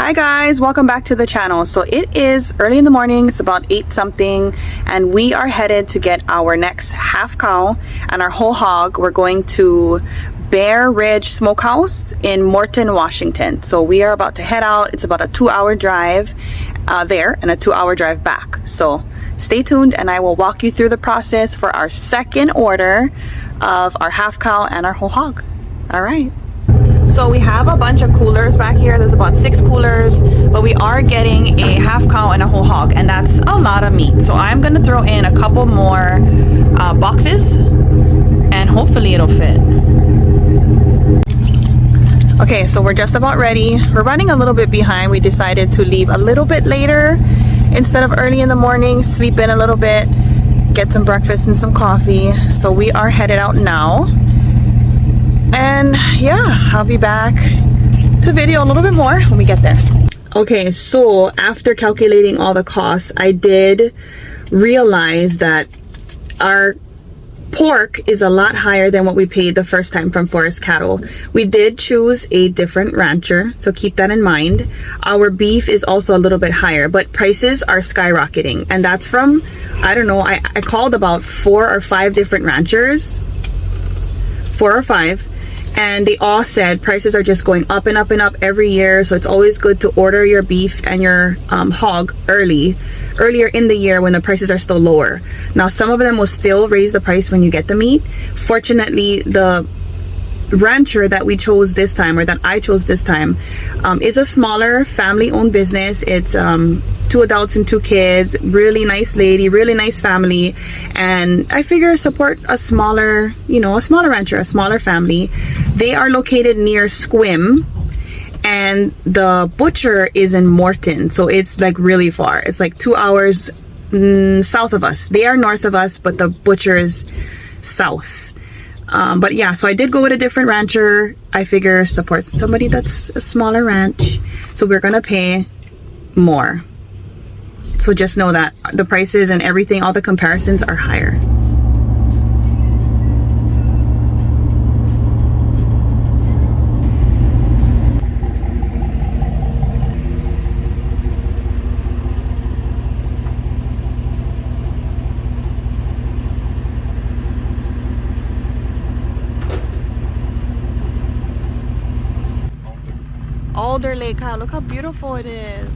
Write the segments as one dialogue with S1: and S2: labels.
S1: Hi guys, welcome back to the channel. So it is early in the morning, it's about 8 something, and we are headed to get our next half cow and our whole hog. We're going to Bear Ridge Smokehouse in Morton, Washington. So we are about to head out. It's about a 2-hour drive there and a 2-hour drive back. So stay tuned and I will walk you through the process for our second order of our half cow and our whole hog. All right. So we have a bunch of coolers back here. There's about 6 coolers, but we are getting a half cow and a whole hog, and that's a lot of meat. So I'm gonna throw in a couple more boxes and hopefully it'll fit. Okay, so we're just about ready. We're running a little bit behind. We decided to leave a little bit later instead of early in the morning, sleep in a little bit, get some breakfast and some coffee. So we are headed out now. And yeah, I'll be back to video a little bit more when we get there. Okay, so after calculating all the costs, I did realize that our pork is a lot higher than what we paid the first time from Forest Cattle. We did choose a different rancher, so keep that in mind. Our beef is also a little bit higher, but prices are skyrocketing, and that's from, I don't know, I called about 4 or 5 different ranchers, 4 or 5, and they all said prices are just going up and up and up every year. So it's always good to order your beef and your hog earlier in the year when the prices are still lower. Now some of them will still raise the price when you get the meat. Fortunately, the rancher that we chose this time, or that I chose this time, is a smaller family-owned business. It's 2 adults and 2 kids, really nice lady, really nice family, and I figure support a smaller, a smaller rancher, a smaller family. They are located near Squim, and the butcher is in Morton, so it's like really far. It's like 2 hours south of us. They are north of us, but the butcher is south. But yeah, so I did go with a different rancher. I figure supports somebody that's a smaller ranch, so we're gonna pay more. So just know that the prices and everything, all the comparisons are higher. Alder Lake cow, look how beautiful it is.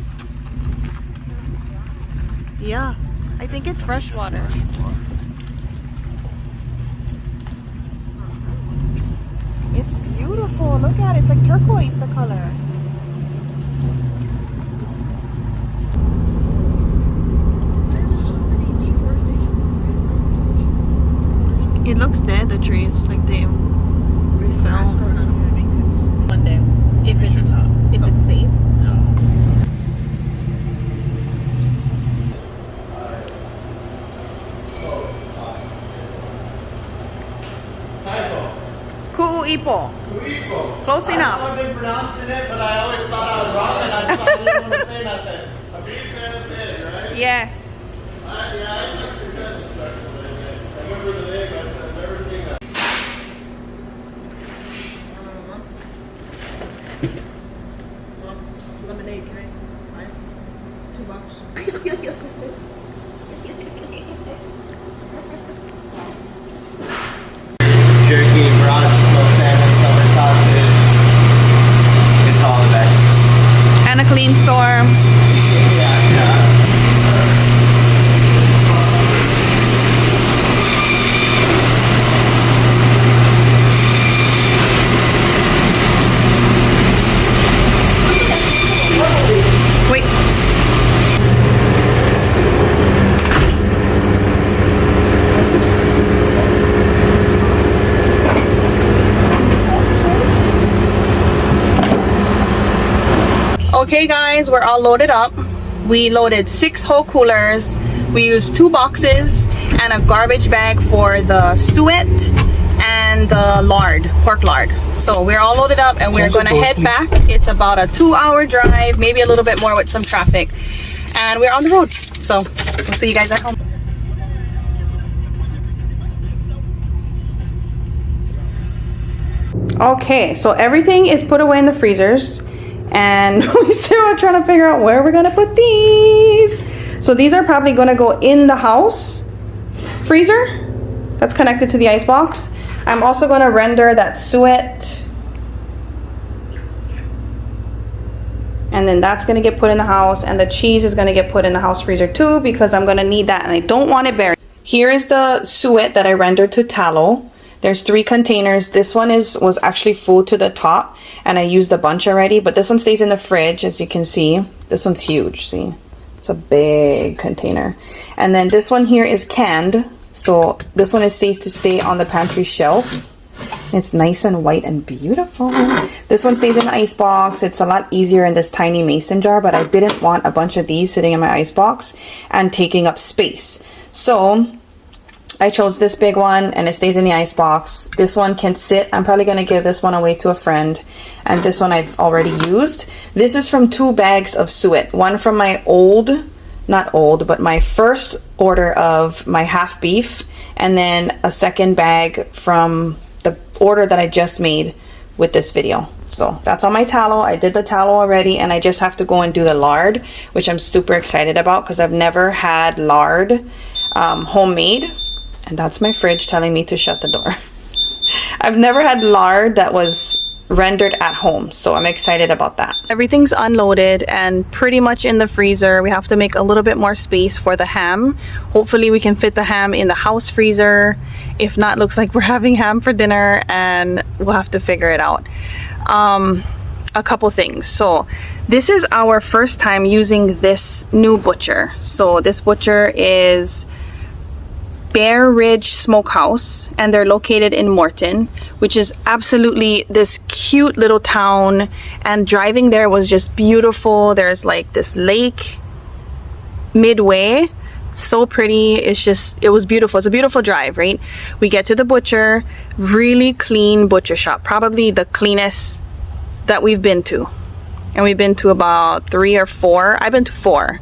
S1: Yeah, I think it's freshwater. It's beautiful, look at it, it's like turquoise, the color. It looks dead, the trees, like they fell. One day, if it's safe. Kuuipo. Close enough.
S2: I've been pronouncing it, but I always thought I was wrong, and I didn't want to say nothing. A beef and a pig, right?
S1: Yes.
S2: Yeah, I like the gun instruction. I remember the name, I've never seen that.
S3: It's lemonade, can I buy it? It's $2.
S2: Jerky, brats, smoked salmon, summer sausage. It's all the best.
S1: And a clean store.
S2: Yeah.
S1: Wait. Okay guys, we're all loaded up. We loaded 6 whole coolers. We used 2 boxes and a garbage bag for the suet and the lard, pork lard. So we're all loaded up and we're gonna head back. It's about a 2-hour drive, maybe a little bit more with some traffic. And we're on the road. So we'll see you guys at home. Okay, so everything is put away in the freezers. And we still are trying to figure out where we're gonna put these. So these are probably gonna go in the house freezer that's connected to the ice box. I'm also gonna render that suet. And then that's gonna get put in the house, and the cheese is gonna get put in the house freezer too, because I'm gonna need that and I don't want it buried. Here is the suet that I rendered to tallow. There's 3 containers. This one was actually full to the top, and I used a bunch already, but this one stays in the fridge, as you can see. This one's huge, see? It's a big container. And then this one here is canned, so this one is safe to stay on the pantry shelf. It's nice and white and beautiful. This one stays in the ice box. It's a lot easier in this tiny mason jar, but I didn't want a bunch of these sitting in my ice box and taking up space. So I chose this big one, and it stays in the ice box. This one can sit. I'm probably going to give this one away to a friend, and this one I've already used. This is from 2 bags of suet. One from my but my first order of my half beef, and then a second bag from the order that I just made with this video. So that's on my tallow. I did the tallow already, and I just have to go and do the lard, which I'm super excited about because I've never had lard homemade. And that's my fridge telling me to shut the door. I've never had lard that was rendered at home, so I'm excited about that. Everything's unloaded and pretty much in the freezer. We have to make a little bit more space for the ham. Hopefully we can fit the ham in the house freezer. If not, looks like we're having ham for dinner, and we'll have to figure it out. A couple things. So this is our first time using this new butcher. So this butcher is Bear Ridge Smokehouse, and they're located in Morton, which is absolutely this cute little town, and driving there was just beautiful. There's like this lake midway, so pretty. It was beautiful. It's a beautiful drive, right? We get to the butcher, really clean butcher shop, probably the cleanest that we've been to, and we've been to about 3 or 4. I've been to 4.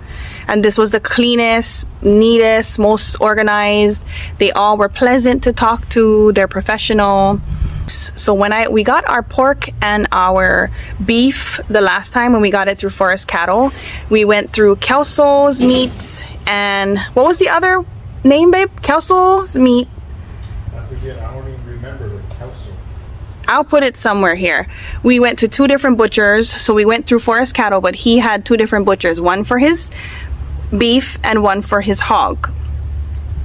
S1: And this was the cleanest, neatest, most organized. They all were pleasant to talk to. They're professional. So when we got our pork and our beef the last time when we got it through Forest Cattle, we went through Kelso's Meat, and what was the other name, babe? Kelso's Meat.
S2: I forget. I don't even remember the Kelso.
S1: I'll put it somewhere here. We went to 2 different butchers. So we went through Forest Cattle, but he had 2 different butchers. One for his beef and one for his hog.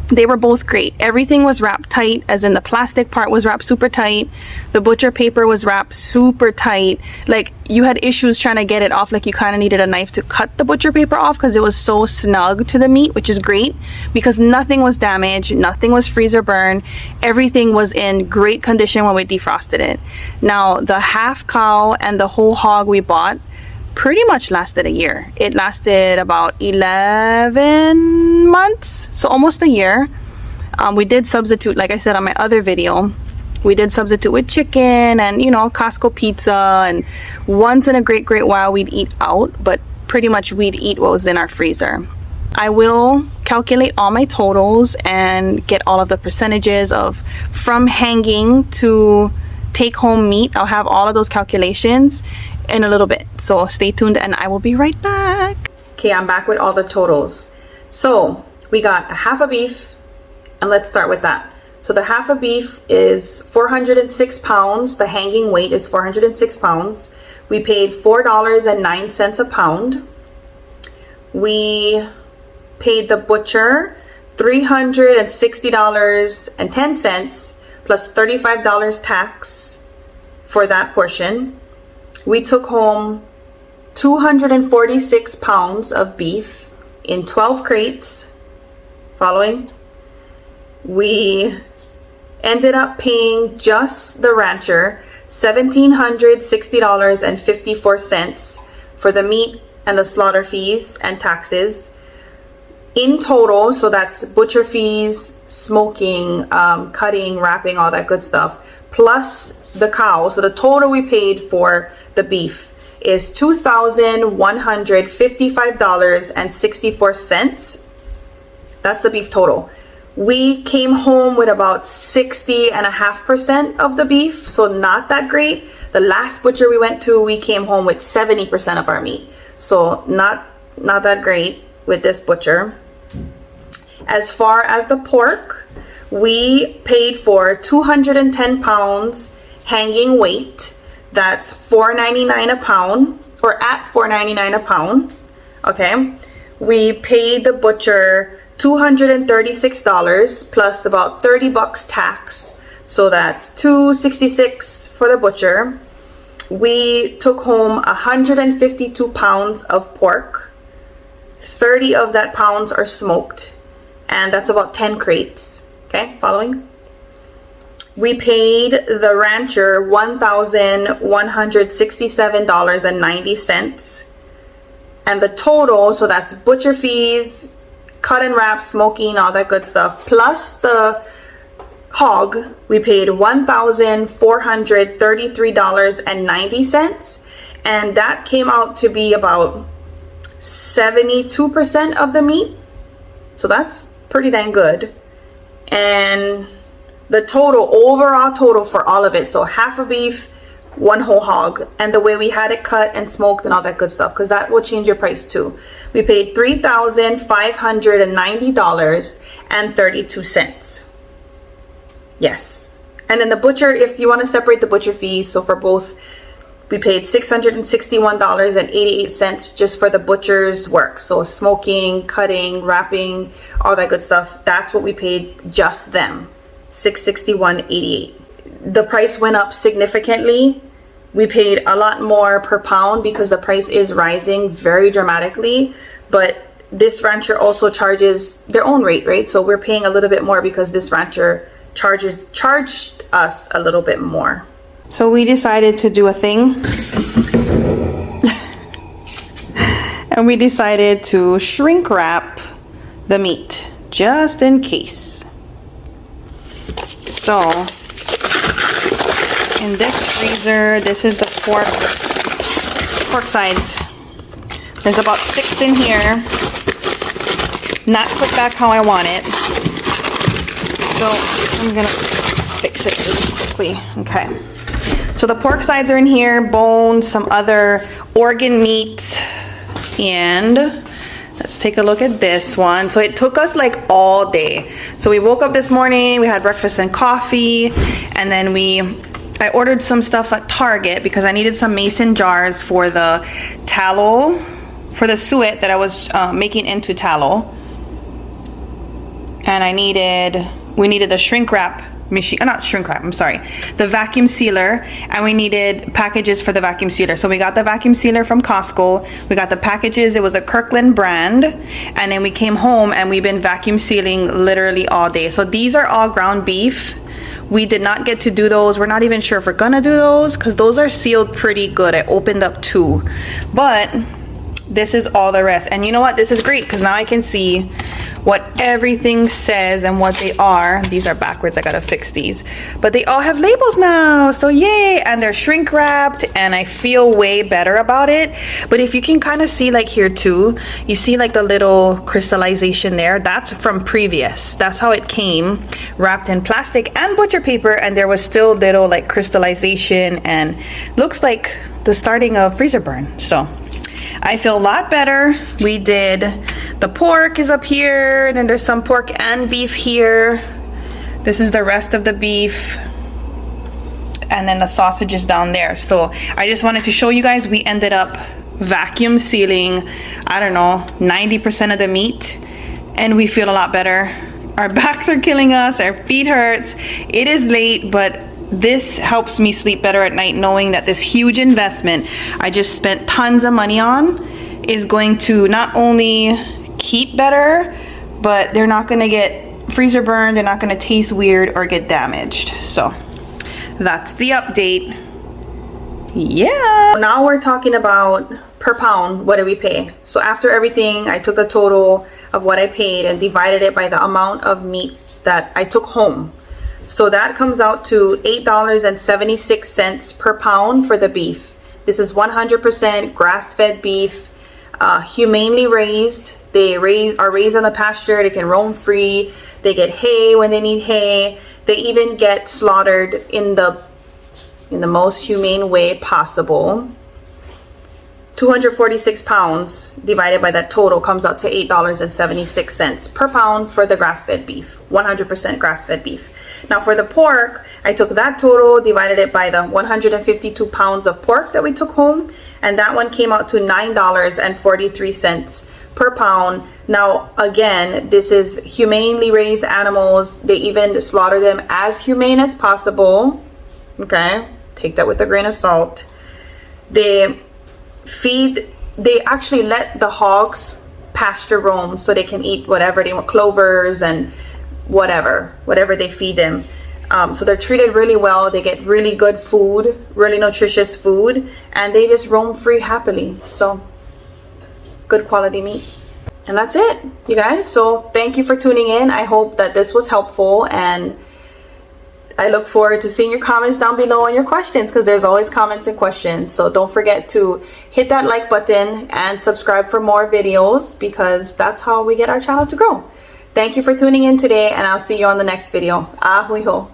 S1: They were both great. Everything was wrapped tight, as in the plastic part was wrapped super tight. The butcher paper was wrapped super tight. Like, you had issues trying to get it off. Like, you kind of needed a knife to cut the butcher paper off because it was so snug to the meat, which is great because nothing was damaged, nothing was freezer burn. Everything was in great condition when we defrosted it. Now, the half cow and the whole hog we bought pretty much lasted a year. It lasted about 11 months, so almost a year. We did substitute, like I said on my other video, we did substitute with chicken and, you know, Costco pizza, and once in a great while we'd eat out, but pretty much we'd eat what was in our freezer. I will calculate all my totals and get all of the percentages of from hanging to take home meat. I'll have all of those calculations in a little bit, so stay tuned and I will be right back. Okay, I'm back with all the totals. So we got a half a beef, and let's start with that. So the half a beef is 406 pounds. The hanging weight is 406 pounds. We paid $4.09 a pound. We paid the butcher $360.10 plus $35 tax for that portion. We took home 246 pounds of beef in 12 crates. Following? We ended up paying just the rancher $1,760.54 for the meat and the slaughter fees and taxes. In total, so that's butcher fees, smoking, cutting, wrapping, all that good stuff, plus the cow. So the total we paid for the beef is $2,155.64. That's the beef total. We came home with about 60.5% of the beef, so not that great. The last butcher we went to, we came home with 70% of our meat, so not that great with this butcher. As far as the pork, we paid for 210 pounds hanging weight. That's $4.99 a pound, or at $4.99 a pound. Okay, we paid the butcher $236 plus about $30 tax, so that's $266 for the butcher. We took home 152 pounds of pork. 30 of that pounds are smoked, and that's about 10 crates. Okay, following? We paid the rancher $1,167.90, and the total, so that's butcher fees, cut and wrap, smoking, all that good stuff, plus the hog, we paid $1,433.90, and that came out to be about 72% of the meat, so that's pretty dang good. And the total, overall total for all of it, so half a beef, one whole hog, and the way we had it cut and smoked and all that good stuff, because that will change your price too. We paid $3,590.32. Yes. And then the butcher, if you want to separate the butcher fees, so for both, we paid $661.88 just for the butcher's work. So smoking, cutting, wrapping, all that good stuff. That's what we paid just them. $661.88. The price went up significantly. We paid a lot more per pound because the price is rising very dramatically, but this rancher also charges their own rate, right? So we're paying a little bit more because this rancher charged us a little bit more. So we decided to do a thing and we decided to shrink wrap the meat just in case. So in this freezer, this is the pork sides. There's about 6 in here. Not put back how I want it. So I'm gonna fix it really quickly. Okay. So the pork sides are in here, bones, some other organ meats, and let's take a look at this one. So it took us like all day. So we woke up this morning, we had breakfast and coffee, and then I ordered some stuff at Target because I needed some mason jars for the tallow, for the suet that I was making into tallow. And we needed the shrink wrap machine, not shrink wrap, I'm sorry, the vacuum sealer, and we needed packages for the vacuum sealer. So we got the vacuum sealer from Costco, we got the packages, it was a Kirkland brand, and then we came home and we've been vacuum sealing literally all day. So these are all ground beef. We did not get to do those. We're not even sure if we're gonna do those because those are sealed pretty good. I opened up 2, but this is all the rest. And you know what, this is great because now I can see what everything says and what they are. These are backwards, I gotta fix these, but they all have labels now, so yay. And they're shrink wrapped and I feel way better about it. But if you can kind of see, like here too, you see like the little crystallization there, that's from previous. That's how it came, wrapped in plastic and butcher paper, and there was still little like crystallization and looks like the starting of freezer burn. So I feel a lot better. We did, the pork is up here, then there's some pork and beef here. This is the rest of the beef. And then the sausage is down there. So I just wanted to show you guys, we ended up vacuum sealing, I don't know, 90% of the meat, and we feel a lot better. Our backs are killing us, our feet hurts. It is late, but this helps me sleep better at night knowing that this huge investment I just spent tons of money on is going to not only keep better, but they're not going to get freezer burned, they're not going to taste weird or get damaged. So that's the update. Yeah. Now we're talking about per pound, what do we pay? So after everything, I took the total of what I paid and divided it by the amount of meat that I took home. So that comes out to $8.76 per pound for the beef. This is 100% grass-fed beef. humanely raised. They are raised on the pasture. They can roam free. They get hay when they need hay. They even get slaughtered in the most humane way possible. 246 pounds divided by that total comes out to $8.76 per pound for the grass-fed beef, 100% grass-fed beef. Now for the pork, I took that total, divided it by the 152 pounds of pork that we took home, and that one came out to $9.43 per pound. Now again, this is humanely raised animals. They even slaughter them as humane as possible. Okay, take that with a grain of salt. They actually let the hogs pasture roam so they can eat whatever they want, clovers and whatever they feed them. So they're treated really well. They get really good food, really nutritious food, and they just roam free happily. So good quality meat. And that's it, you guys. So thank you for tuning in. I hope that this was helpful, and I look forward to seeing your comments down below and your questions, because there's always comments and questions. So don't forget to hit that like button and subscribe for more videos, because that's how we get our channel to grow. Thank you for tuning in today, and I'll see you on the next video. Ahui ho.